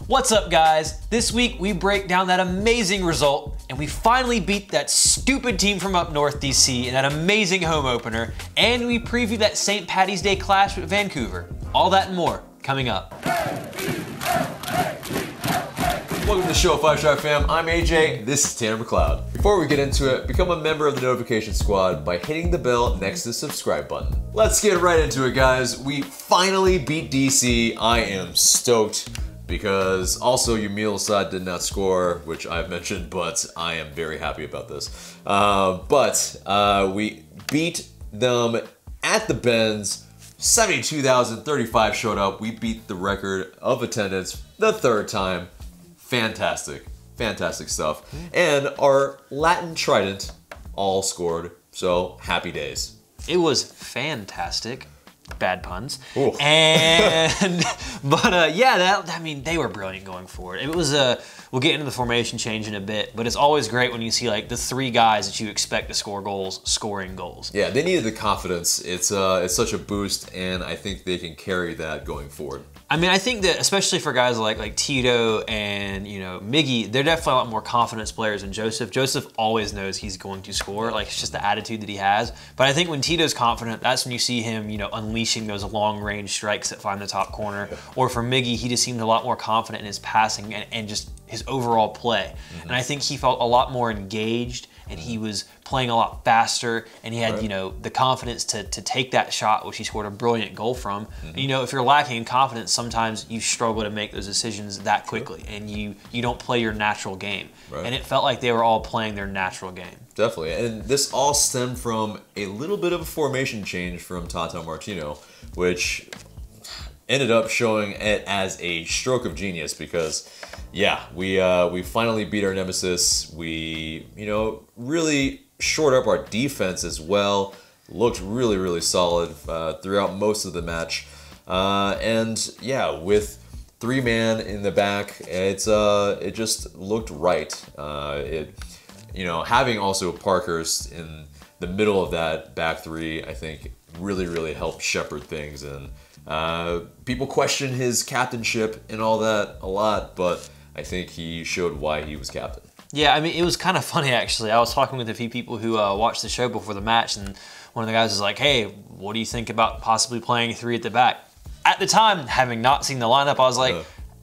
What's up, guys? This week we break down that amazing result, and we finally beat that stupid team from up north, DC, in that amazing home opener, and we preview that St. Paddy's Day clash with Vancouver. All that and more coming up. Welcome to the show, 5-Star fam. I'm AJ, this is Tito and Proud. Before we get into it, become a member of the notification squad by hitting the bell next to the subscribe button. Let's get right into it, guys. We finally beat DC. I am stoked because also Yamil Asad did not score, which I've mentioned, but I am very happy about this. We beat them at the Benz. 72,035 showed up. We beat the record of attendance the third time. Fantastic, fantastic stuff. And our Latin trident all scored, so happy days. It was fantastic. Bad puns. Ooh. And, I mean, they were brilliant going forward. It was we'll get into the formation change in a bit, but it's always great when you see like the three guys that you expect to score goals, scoring goals. Yeah, they needed the confidence. It's such a boost, and I think they can carry that going forward. I mean, I think that especially for guys like Tito and, Miggy, they're definitely a lot more confidence players than Joseph. Joseph always knows he's going to score. Like, it's just the attitude that he has. But I think when Tito's confident, that's when you see him, unleashing those long-range strikes that find the top corner. Or for Miggy, he just seemed a lot more confident in his passing and just his overall play. And I think he felt a lot more engaged, and he was playing a lot faster, and he had, the confidence to take that shot, which he scored a brilliant goal from. If you're lacking in confidence, sometimes you struggle to make those decisions that quickly, and you don't play your natural game. And it felt like they were all playing their natural game. Definitely, and this all stemmed from a little bit of a formation change from Tata Martino, which ended up showing it as a stroke of genius because, yeah, we finally beat our nemesis. We, really shored up our defense as well. Looked really, really solid throughout most of the match. And yeah, with three-man in the back, it just looked right. Having also Parkhurst in the middle of that back three, I think really, really helped shepherd things. And people question his captainship and all that a lot, but I think he showed why he was captain. Yeah, I mean, it was kind of funny, actually. I was talking with a few people who watched the show before the match, and one of the guys was like, hey, what do you think about possibly playing three at the back? At the time, having not seen the lineup, I was like,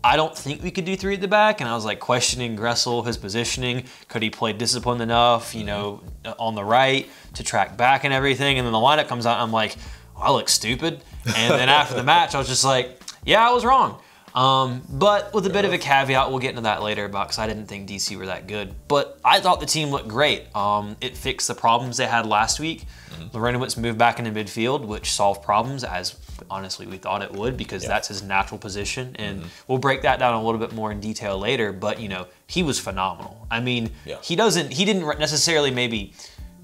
I don't think we could do three at the back, and I was like questioning Gressel, his positioning. Could he play disciplined enough, on the right to track back and everything? And then the lineup comes out, and I'm like, well, I look stupid. And then after the match, I was just like, yeah, I was wrong. But with a bit of a caveat, we'll get into that later because I didn't think DC were that good. But I thought the team looked great. It fixed the problems they had last week. Lorenowitz moved back into midfield, which solved problems, as honestly we thought it would, because that's his natural position. And we'll break that down a little bit more in detail later. But, he was phenomenal. I mean, he didn't necessarily maybe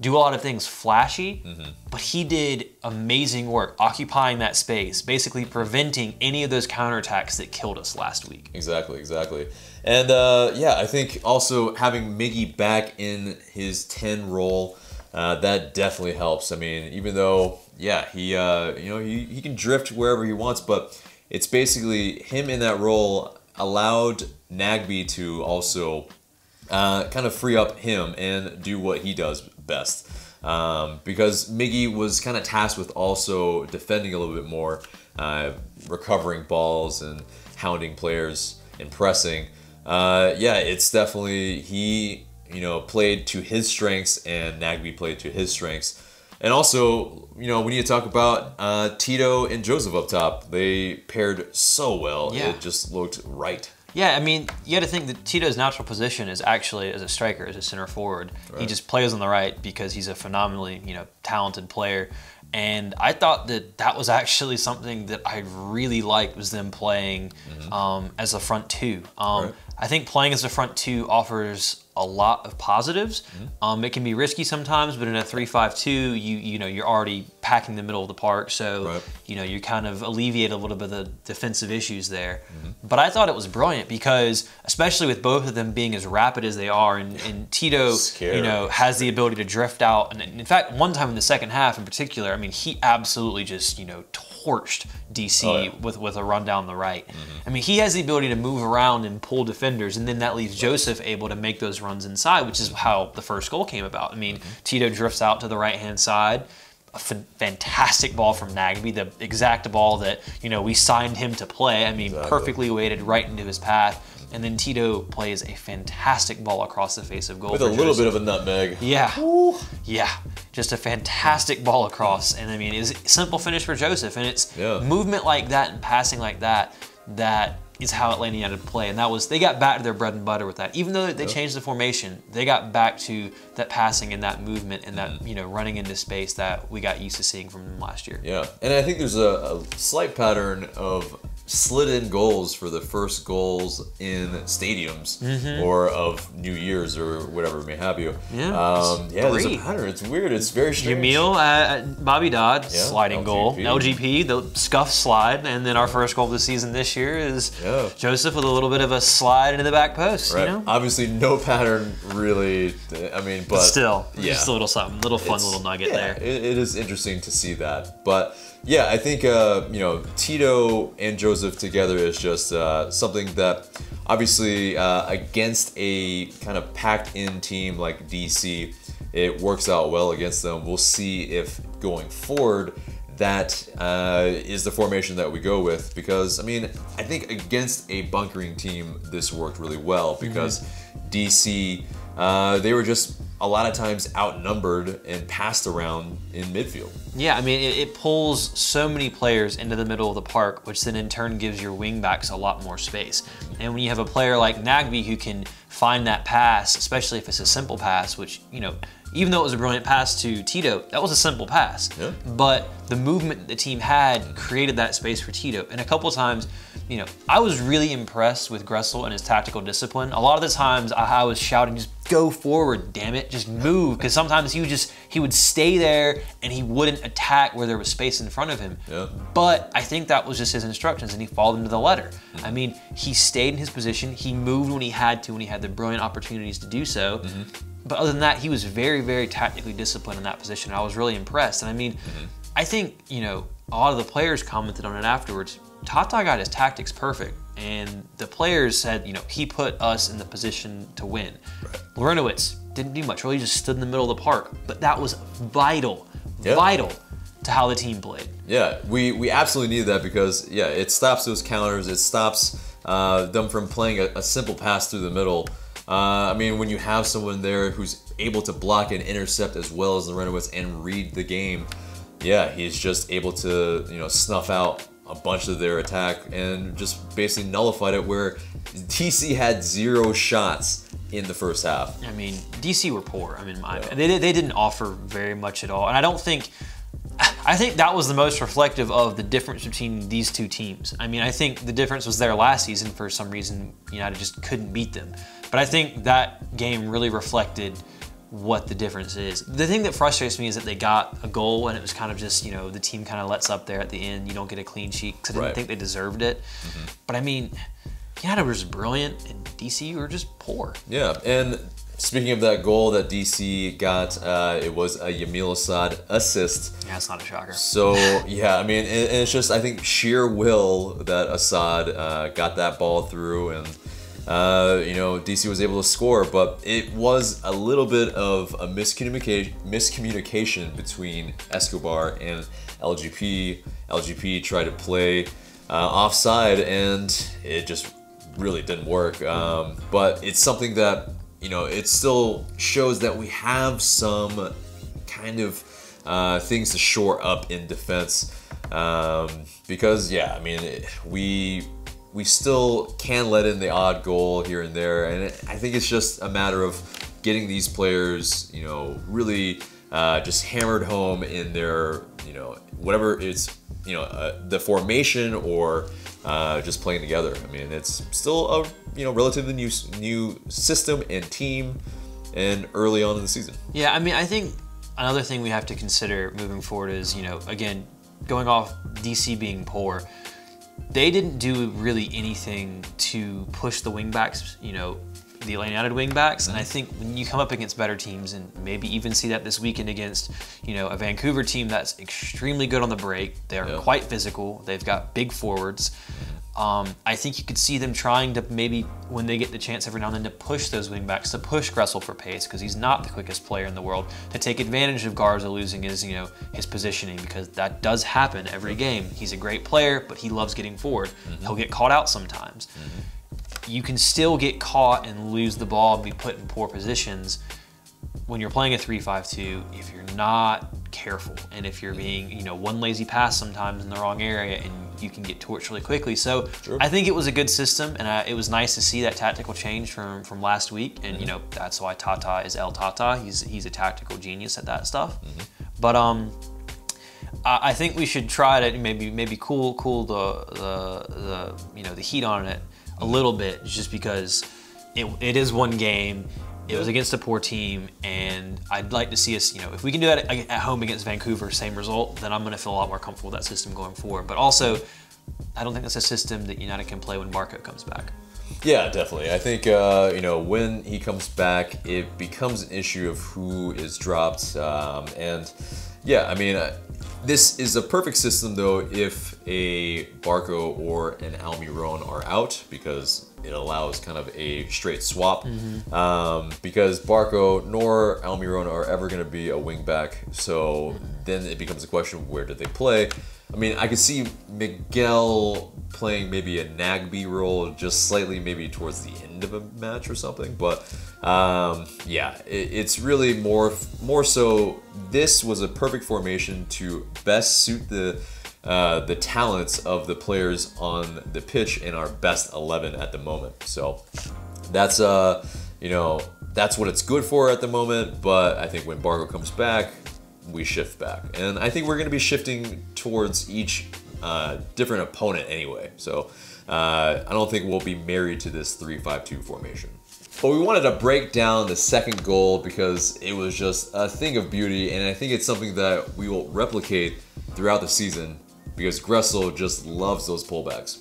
do a lot of things flashy, but he did amazing work occupying that space, basically preventing any of those counterattacks that killed us last week. Exactly. And I think also having Miggy back in his 10 role, that definitely helps. I mean, even though, he can drift wherever he wants, but it's basically him in that role allowed Nagby to also kind of free up him and do what he does best. Because Miggy was kind of tasked with also defending a little bit more, recovering balls and hounding players and pressing. It's definitely, he played to his strengths and Nagby played to his strengths. And also, we need to talk about Tito and Joseph up top. They paired so well. Yeah. It just looked right. Yeah, I mean, you got to think that Tito's natural position is actually as a striker, as a center forward. Right. He just plays on the right because he's a phenomenally, talented player. And I thought that was actually something that I really liked, was them playing as a front two. Right. I think playing as a front two offers a lot of positives. It can be risky sometimes, but in a 3-5-2, you know, you're already packing the middle of the park, so you know, you kind of alleviate a little bit of the defensive issues there. But I thought it was brilliant because, especially with both of them being as rapid as they are, and Tito, you know, has the ability to drift out. And in fact, one time in the second half in particular, I mean, he absolutely just, you know, torched DC with a run down the right. I mean, he has the ability to move around and pull defenders, and then that leaves Joseph able to make those runs inside, which is how the first goal came about. I mean, Tito drifts out to the right-hand side. A fantastic ball from Nagby, the exact ball that, you know, we signed him to play. I mean, perfectly weighted right into his path. And then Tito plays a fantastic ball across the face of goal. With a little bit of a nutmeg. Yeah. Yeah. Just a fantastic ball across. And I mean, it's a simple finish for Joseph. And it's movement like that and passing like that that is how Atlanta United play. And that was, they got back to their bread and butter with that. Even though they changed the formation, they got back to that passing and that movement and that, you know, running into space that we got used to seeing from them last year. Yeah. And I think there's a slight pattern of slid-in goals for the first goals in stadiums or of New Year's or whatever may have you. Yeah, there's a pattern. It's weird. It's very strange. Yamil, Bobby Dodd, sliding goal. LGP, the scuff slide. And then our first goal of the season this year is Joseph with a little bit of a slide into the back post. You know? Obviously, no pattern really. I mean, but still, just a little something, little fun little nugget there. It is interesting to see that. But yeah, I think you know, Tito and Joseph together is just something that obviously against a kind of packed-in team like DC, it works out well against them. We'll see if going forward that is the formation that we go with, because I mean, I think against a bunkering team this worked really well because DC, they were just a lot of times outnumbered and passed around in midfield. Yeah, I mean, it pulls so many players into the middle of the park, which then in turn gives your wing backs a lot more space. And when you have a player like Nagby who can find that pass, especially if it's a simple pass, which, you know, even though it was a brilliant pass to Tito, that was a simple pass. But the movement the team had created that space for Tito. And a couple times, you know, I was really impressed with Gressel and his tactical discipline. A lot of the times I was shouting, just go forward, damn it, just move. Because sometimes he would stay there and he wouldn't attack where there was space in front of him. But I think that was just his instructions and he followed them to the letter. I mean, he stayed in his position. He moved when he had to, when he had the brilliant opportunities to do so. But other than that, he was very, very tactically disciplined in that position. I was really impressed. And I mean, I think, you know, a lot of the players commented on it afterwards. Tata got his tactics perfect. And the players said, you know, he put us in the position to win. Lorenowitz didn't do much, really just stood in the middle of the park. But that was vital, vital to how the team played. Yeah, we absolutely need that because, yeah, it stops those counters. It stops them from playing a simple pass through the middle. I mean, when you have someone there who's able to block and intercept as well as Lorenowitz and read the game, yeah, he's just able to, you know, snuff out a bunch of their attack and just basically nullified it, where DC had 0 shots in the first half. I mean, DC were poor. I mean, they didn't offer very much at all. And I think that was the most reflective of the difference between these two teams. I mean, I think the difference was there last season. For some reason, United just couldn't beat them. But I think that game really reflected what the difference is. The thing that frustrates me is that they got a goal and it was kind of just, you know, the team kind of lets up there at the end. You don't get a clean sheet because I didn't think they deserved it. But I mean, United was brilliant and DC were just poor. Yeah, and speaking of that goal that DC got, it was a Yamil Asad assist. Yeah, it's not a shocker. So, yeah, I mean, and it's just, I think, sheer will that Asad got that ball through and, you know, DC was able to score, but it was a little bit of a miscommunication between Escobar and LGP. LGP tried to play offside and it just really didn't work. But it's something that, you know, it still shows that we have some kind of things to shore up in defense. Because, yeah, I mean, we still can let in the odd goal here and there. And I think it's just a matter of getting these players, you know, really just hammered home in their, you know, whatever it's, you know, the formation or just playing together. I mean, it's still a relatively new system and team, and early on in the season. Yeah, I mean, I think another thing we have to consider moving forward is, again, going off DC being poor, they didn't do really anything to push the wingbacks, the Atlanta United wingbacks. And I think when you come up against better teams, and maybe even see that this weekend against, a Vancouver team that's extremely good on the break, they're quite physical, they've got big forwards. I think you could see them trying to maybe, when they get the chance every now and then, to push those wingbacks, to push Gressel for pace, because he's not the quickest player in the world, to take advantage of Garza losing his, his positioning, because that does happen every game. He's a great player, but he loves getting forward. He'll get caught out sometimes. You can still get caught and lose the ball and be put in poor positions when you're playing a 3-5-2 if you're not careful, and if you're being, one lazy pass sometimes in the wrong area, and you can get torched really quickly. So I think it was a good system, and it was nice to see that tactical change from last week. And that's why Tata is El Tata. He's a tactical genius at that stuff. But I think we should try to maybe cool the heat on it a little bit, just because it is one game. It was against a poor team, and I'd like to see us, if we can do that at home against Vancouver, same result, then I'm going to feel a lot more comfortable with that system going forward. But also, I don't think that's a system that United can play when Barco comes back. Yeah, definitely. I think, when he comes back, it becomes an issue of who is dropped. And yeah, I mean, this is a perfect system, though, if a Barco or an Almiron are out, because it allows kind of a straight swap. Because Barco nor Almiron are ever going to be a wing back, so then it becomes a question of where do they play. I mean, I could see Miguel playing maybe a Nagby role just slightly, maybe towards the end of a match or something. But yeah, it's really more so. This was a perfect formation to best suit the talents of the players on the pitch in our best 11 at the moment. So that's that's what it's good for at the moment. But I think when Barco comes back, we shift back, and I think we're going to be shifting towards each different opponent anyway. So I don't think we'll be married to this 3-5-2 formation. But we wanted to break down the second goal because it was just a thing of beauty, and I think it's something that we will replicate throughout the season, because Gressel just loves those pullbacks.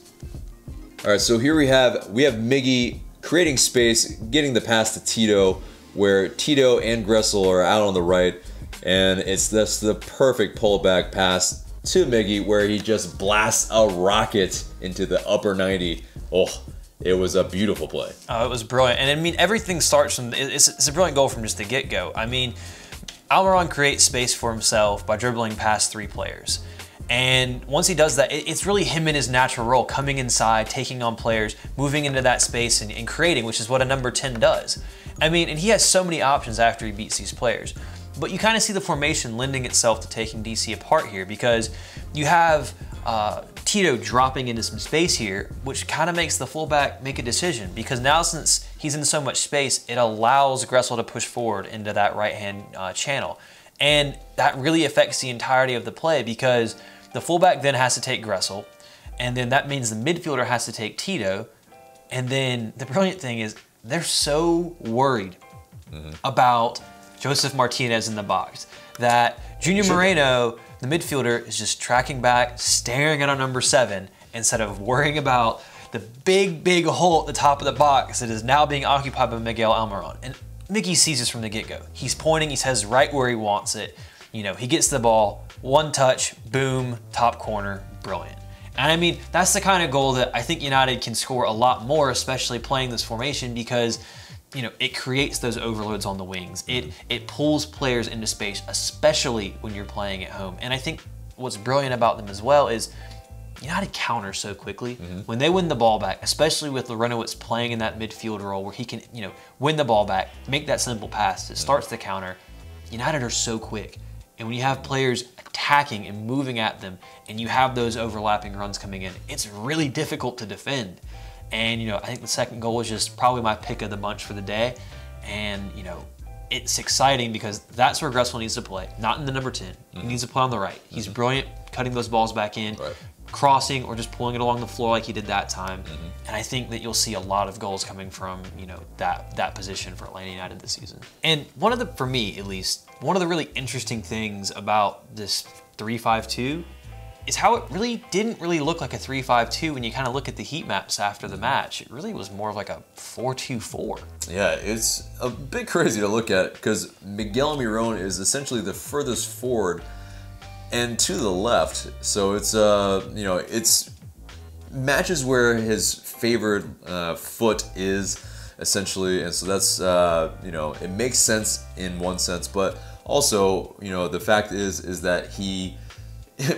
All right, so here we have Miggy creating space, getting the pass to Tito, where Tito and Gressel are out on the right, and it's just the perfect pullback pass to Miggy, where he just blasts a rocket into the upper 90. Oh, it was a beautiful play. Oh, it was brilliant. And I mean, everything starts from, it's a brilliant goal from just the get-go. I mean, Almiron creates space for himself by dribbling past 3 players. And once he does that, it's really him in his natural role, coming inside, taking on players, moving into that space and creating, which is what a number 10 does. I mean, and he has so many options after he beats these players. But you kind of see the formation lending itself to taking DC apart here, because you have Tito dropping into some space here, which kind of makes the fullback make a decision, because now since he's in so much space, it allows Gressel to push forward into that right-hand channel. And that really affects the entirety of the play, because the fullback then has to take Gressel, and then that means the midfielder has to take Tito. And then the brilliant thing is they're so worried about Joseph Martinez in the box that Junior Moreno, the midfielder, is just tracking back, staring at our number 7, instead of worrying about the big hole at the top of the box that is now being occupied by Miguel Almiron. And Miggy sees this from the get-go. He's pointing, he says right where he wants it. He gets the ball, one touch, boom, top corner, brilliant. And I mean, that's the kind of goal that I think United can score a lot more, especially playing this formation, because it creates those overloads on the wings. It pulls players into space, especially when you're playing at home. And I think what's brilliant about them as well is United counter so quickly. When they win the ball back, especially with Lorenowitz playing in that midfield role where he can, win the ball back, make that simple pass, it starts the counter. United are so quick. And when you have players attacking and moving at them, and you have those overlapping runs coming in, it's really difficult to defend. And, I think the second goal was just probably my pick of the bunch for the day. And, it's exciting because that's where Gressel needs to play, not in the number 10. He needs to play on the right. He's brilliant cutting those balls back in, crossing or just pulling it along the floor like he did that time. And I think that you'll see a lot of goals coming from, that position for Atlanta United this season. And for me at least, one of the really interesting things about this 3-5-2 is how it really didn't look like a 3-5-2 when you kind of look at the heat maps after the match. It really was more of like a 4-2-4. Yeah, it's a bit crazy to look at because Miguel Almiron is essentially the furthest forward and to the left. So it's it's matches where his favorite foot is essentially, and so that's it makes sense in one sense, but also the fact is that he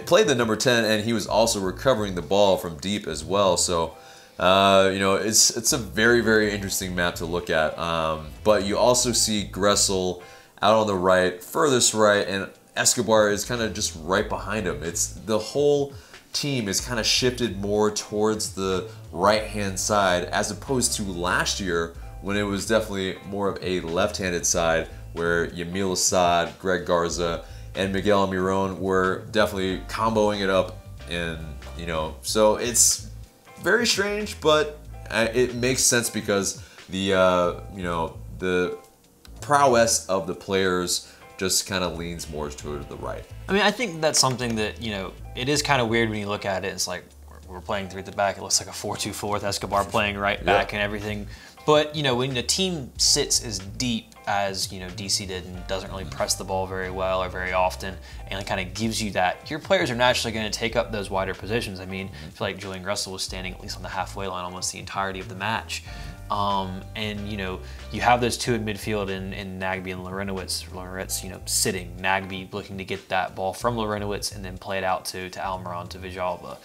played the number 10 and he was also recovering the ball from deep as well. So it's a very, very interesting map to look at. But you also see Gressel out on the right, furthest right, and Escobar is kind of just right behind him. It's the whole team is kind of shifted more towards the right-hand side as opposed to last year when it was definitely more of a left-handed side where Yamil Asad, Greg Garza, and Miguel Almiron were definitely comboing it up, and so it's very strange, but it makes sense because the the prowess of the players just kind of leans more toward the right. I mean, I think that's something that it is kind of weird when you look at it. It's like we're playing 3 at the back. It looks like a 4-2-4 with Escobar playing right back and everything. But when the team sits as deep as DC did and doesn't really press the ball very well or very often, and it kind of gives you that, your players are naturally going to take up those wider positions. I mean, I feel like Julian Gressel was standing at least on the halfway line almost the entirety of the match. And you have those two in midfield in Nagbe and Lorenowitz, sitting. Nagbe looking to get that ball from Lorenowitz and then play it out to Almiron, to Villalba.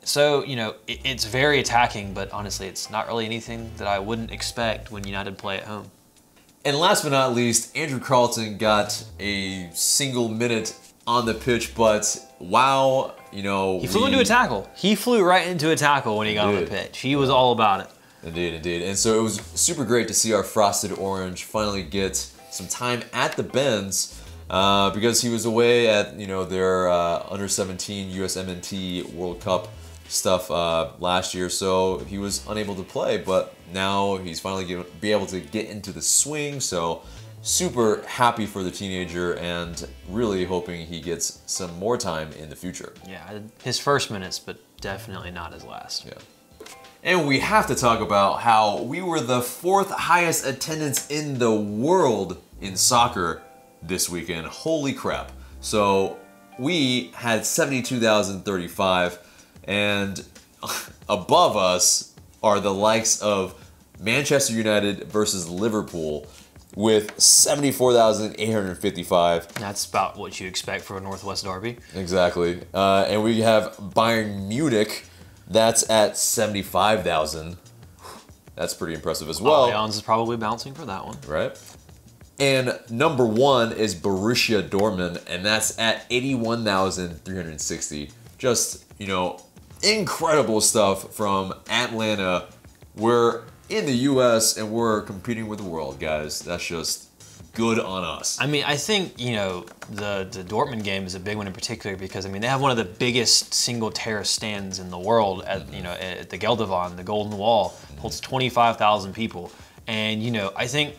So, it's very attacking, but honestly, it's not really anything that I wouldn't expect when United play at home. And last but not least, Andrew Carleton got a single minute on the pitch, but wow, he flew into a tackle. He flew right into a tackle when he got on the pitch. He was all about it. Indeed, indeed. And so it was super great to see our Frosted Orange finally get some time at the Bends because he was away at, their under-17 USMNT World Cup stuff last year, so he was unable to play, but now he's finally going to be able to get into the swing, so super happy for the teenager and really hoping he gets some more time in the future. Yeah, his first minutes, but definitely not his last. Yeah. And we have to talk about how we were the 4th highest attendance in the world in soccer this weekend. Holy crap. So we had 72,035, and above us are the likes of Manchester United versus Liverpool with 74,855. That's about what you expect for a Northwest derby. Exactly. And we have Bayern Munich. That's at 75,000. That's pretty impressive as well. Allianz is probably bouncing for that one. Right. And number 1 is Borussia Dortmund, and that's at 81,360. Just, incredible stuff from Atlanta. We're in the US and we're competing with the world, guys. That's just good on us. I mean, I think, the Dortmund game is a big one in particular because, they have one of the biggest single terrace stands in the world at, at the Gelderwand, the Golden Wall. Holds 25,000 people. And, I think,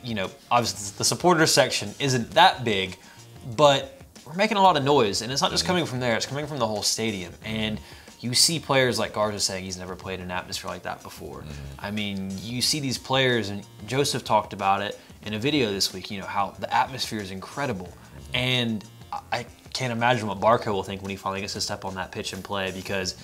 obviously the supporter section isn't that big, but we're making a lot of noise. And it's not just coming from there, it's coming from the whole stadium. And you see players like Garza saying he's never played in an atmosphere like that before. I mean, you see these players, and Joseph talked about it in a video this week, how the atmosphere is incredible. And I can't imagine what Barco will think when he finally gets to step on that pitch and play because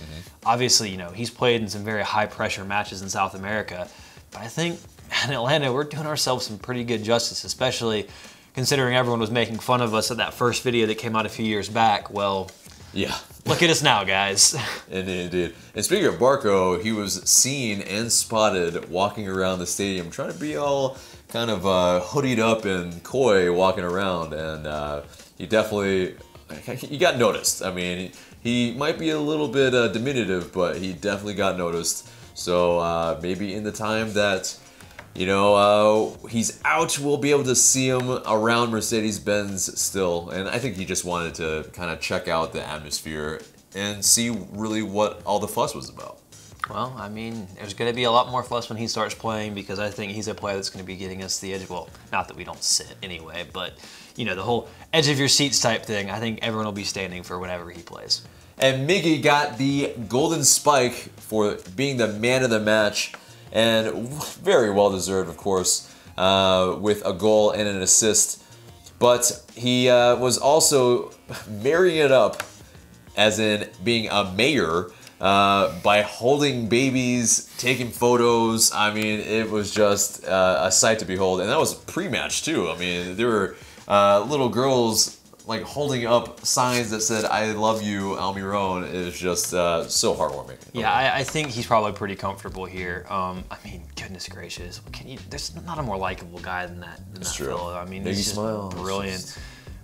obviously, he's played in some very high pressure matches in South America. But I think in Atlanta, we're doing ourselves some pretty good justice, especially considering everyone was making fun of us at that first video that came out a few years back. Well, yeah. Look at us now, guys. Indeed. And speaking of Barco, he was seen and spotted walking around the stadium, trying to be all kind of hoodied up and coy walking around, and he got noticed. I mean, he might be a little bit diminutive, but he definitely got noticed. So maybe in the time that he's out, we'll be able to see him around Mercedes-Benz still. And I think he just wanted to kind of check out the atmosphere and see really what all the fuss was about. Well, I mean, there's going to be a lot more fuss when he starts playing because I think he's a player that's going to be getting us the edge. Well, not that we don't sit anyway, but, you know, the whole edge of your seats type thing, I think everyone will be standing for whenever he plays. And Miggy got the golden spike for being the man of the match, and very well deserved, of course, with a goal and an assist. But he was also marrying it up, as in being a mayor, by holding babies, taking photos. I mean, it was just a sight to behold. And that was pre-match too. I mean, there were little girls like holding up signs that said, "I love you, Almiron." It was just so heartwarming. Yeah, I think he's probably pretty comfortable here. I mean, goodness gracious, there's not a more likable guy than that fellow. I mean, he's just brilliant.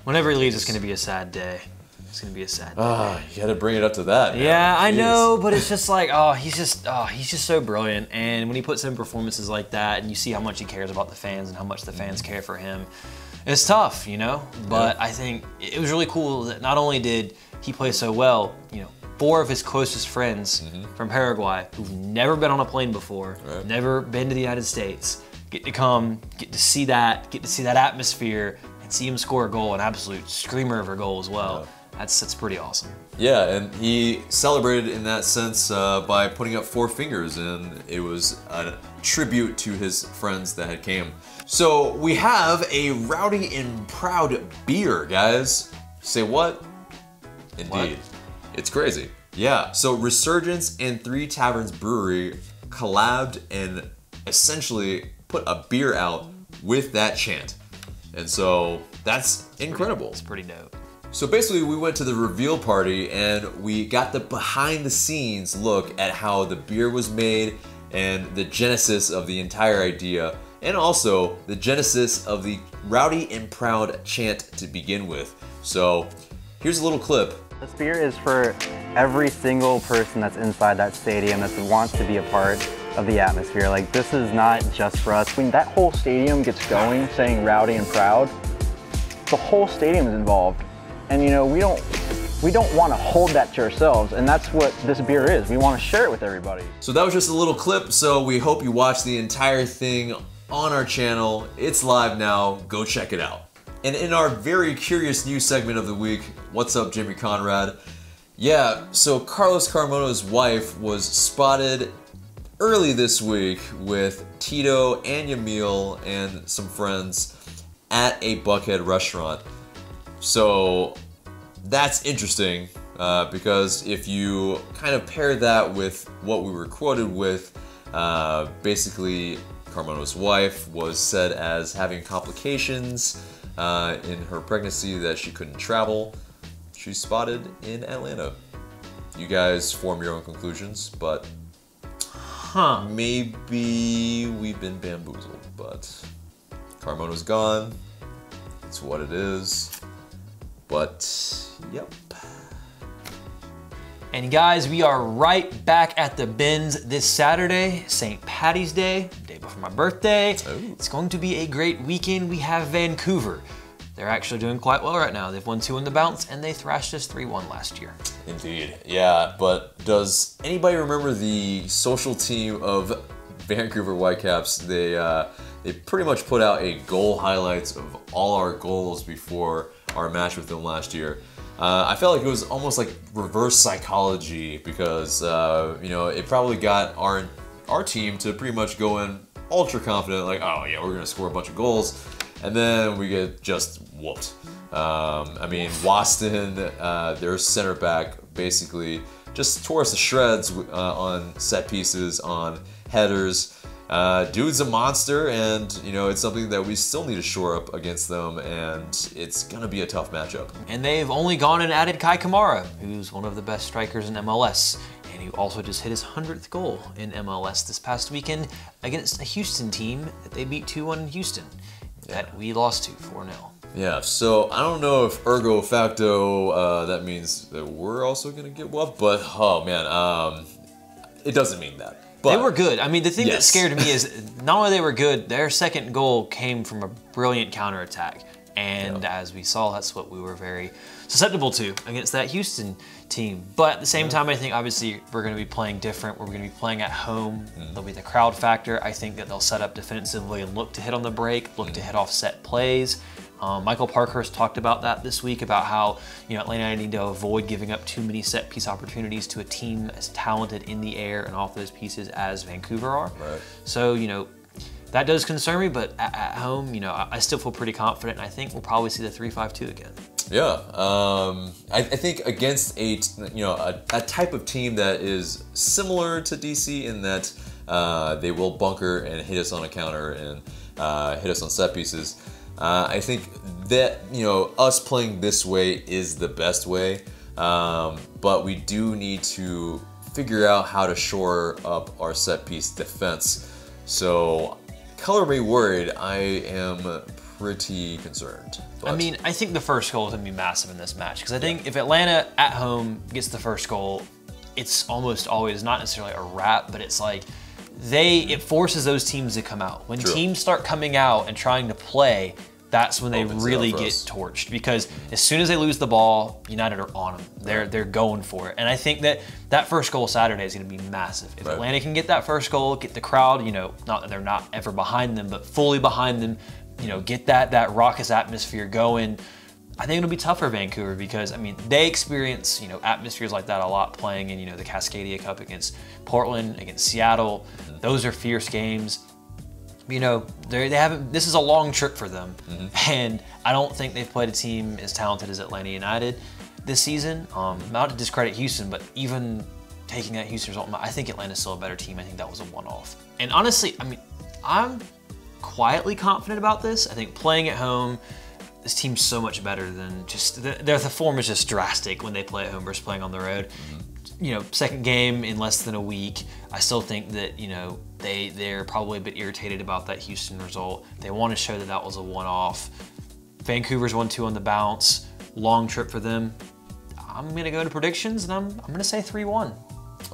Whenever he leaves, it's going to be a sad day. It's gonna be a sad day. You had to bring it up to that. Man. Yeah, I know, but it's just like, he's just so brilliant. And when he puts in performances like that, and you see how much he cares about the fans and how much the fans care for him, it's tough, you know. But I think it was really cool that not only did he play so well, you know, 4 of his closest friends from Paraguay who've never been on a plane before, never been to the United States, get to come, get to see that atmosphere, and see him score a goal, an absolute screamer of a goal as well. That's pretty awesome. Yeah, and he celebrated in that sense by putting up 4 fingers, and it was a tribute to his friends that had came. So we have a Rowdy and Proud beer, guys. Say what? Indeed. What? It's crazy. Yeah, so Resurgence and 3 Taverns Brewery collabed and essentially put a beer out with that chant. And so that's incredible. It's pretty dope. So basically we went to the reveal party and we got the behind the scenes look at how the beer was made and the genesis of the entire idea, and also the genesis of the Rowdy and Proud chant to begin with. So here's a little clip. This beer is for every single person that's inside that stadium that wants to be a part of the atmosphere. Like, this is not just for us. When that whole stadium gets going saying Rowdy and Proud, the whole stadium is involved. And you know, we don't want to hold that to ourselves, and that's what this beer is. We want to share it with everybody. So that was just a little clip, so we hope you watch the entire thing on our channel. It's live now, go check it out. And in our very curious news segment of the week, what's up, Jimmy Conrad? Yeah, so Carlos Carmona's wife was spotted early this week with Tito and Yamil and some friends at a Buckhead restaurant. So that's interesting because if you kind of pair that with what we were quoted with, basically Carmona's wife was said as having complications in her pregnancy that she couldn't travel. She's spotted in Atlanta. You guys form your own conclusions, but maybe we've been bamboozled, but Carmona's gone. It's what it is. But, yep. And guys, we are right back at the bins this Saturday, St. Paddy's Day, day before my birthday. Ooh. It's going to be a great weekend. We have Vancouver. They're actually doing quite well right now. They've won 2 on the bounce, and they thrashed us 3-1 last year. Indeed, yeah. But does anybody remember the social team of Vancouver Whitecaps? They pretty much put out a goal highlights of all our goals before our match with them last year. I felt like it was almost like reverse psychology because you know, it probably got our team to pretty much go in ultra confident, like, oh yeah, we're gonna score a bunch of goals, and then we get just whooped. I mean, Waston, their center back, basically just tore us to shreds on set pieces, on headers. Dude's a monster, and you know, it's something that we still need to shore up against them, and it's gonna be a tough matchup. And they've only gone and added Kai Kamara, who's one of the best strikers in MLS, and who also just hit his 100th goal in MLS this past weekend against a Houston team that they beat 2-1 in Houston, that we lost to 4-0. Yeah, so I don't know if ergo facto that means that we're also gonna get whooped, but oh man, it doesn't mean that. But, they were good. I mean, the thing that scared me is not only they were good, their second goal came from a brilliant counterattack. And as we saw, that's what we were very susceptible to against that Houston team. But at the same time, I think obviously we're going to be playing different. We're going to be playing at home. There'll be the crowd factor. I think that they'll set up defensively and look to hit on the break, look to hit off set plays. Michael Parkhurst talked about that this week, about how Atlanta United need to avoid giving up too many set piece opportunities to a team as talented in the air and off those pieces as Vancouver are. Right. So that does concern me, but at home, I still feel pretty confident, and I think we'll probably see the 3-5-2 again. Yeah, I think against a type of team that is similar to DC in that they will bunker and hit us on a counter and hit us on set pieces. I think that us playing this way is the best way, but we do need to figure out how to shore up our set piece defense. So, color me worried, I am pretty concerned. But. I mean, I think the first goal is going to be massive in this match, because I think if Atlanta at home gets the first goal, it's almost always not necessarily a wrap, but it's like it forces those teams to come out. When teams start coming out and trying to play, that's when they really get torched, because as soon as they lose the ball, United are on them. They're going for it. And I think that first goal Saturday is going to be massive. If Atlanta can get that first goal, get the crowd, not that they're not ever behind them, but fully behind them, get that raucous atmosphere going, I think it'll be tough for Vancouver, because, I mean, they experience, atmospheres like that a lot playing in, the Cascadia Cup against Portland, against Seattle. Those are fierce games. They haven't. This is a long trip for them, and I don't think they've played a team as talented as Atlanta United this season. Not to discredit Houston, but even taking that Houston result, I think Atlanta's still a better team. I think that was a one-off. And honestly, I mean, I'm quietly confident about this. I think playing at home, this team's so much better than just the form is just drastic when they play at home versus playing on the road. Second game in less than a week. I still think that they're probably a bit irritated about that Houston result. They want to show that was a one-off. Vancouver's 1-2 on the bounce. Long trip for them. I'm gonna go to predictions, and I'm gonna say 3-1.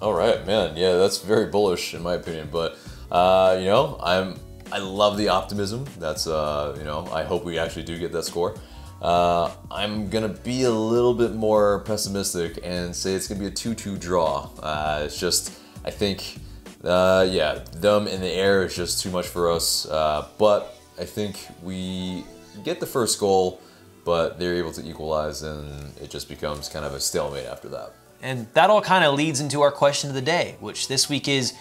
All right, man. Yeah, that's very bullish in my opinion, but I love the optimism. That's I hope we actually do get that score. I'm gonna be a little bit more pessimistic and say it's gonna be a 2-2 draw. It's just, I think, them in the air is just too much for us. But I think we get the first goal, but they're able to equalize, and it just becomes kind of a stalemate after that. And that all kind of leads into our question of the day, which this week is,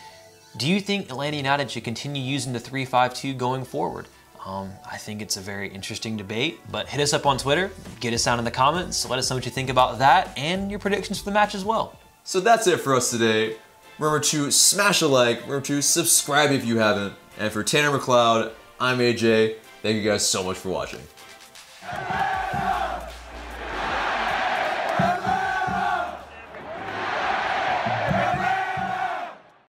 do you think Atlanta United should continue using the 3-5-2 going forward? I think it's a very interesting debate, but hit us up on Twitter, get us down in the comments, let us know what you think about that and your predictions for the match as well. So that's it for us today. Remember to smash a like, remember to subscribe if you haven't, and for Tanner McLeod, I'm AJ. Thank you guys so much for watching.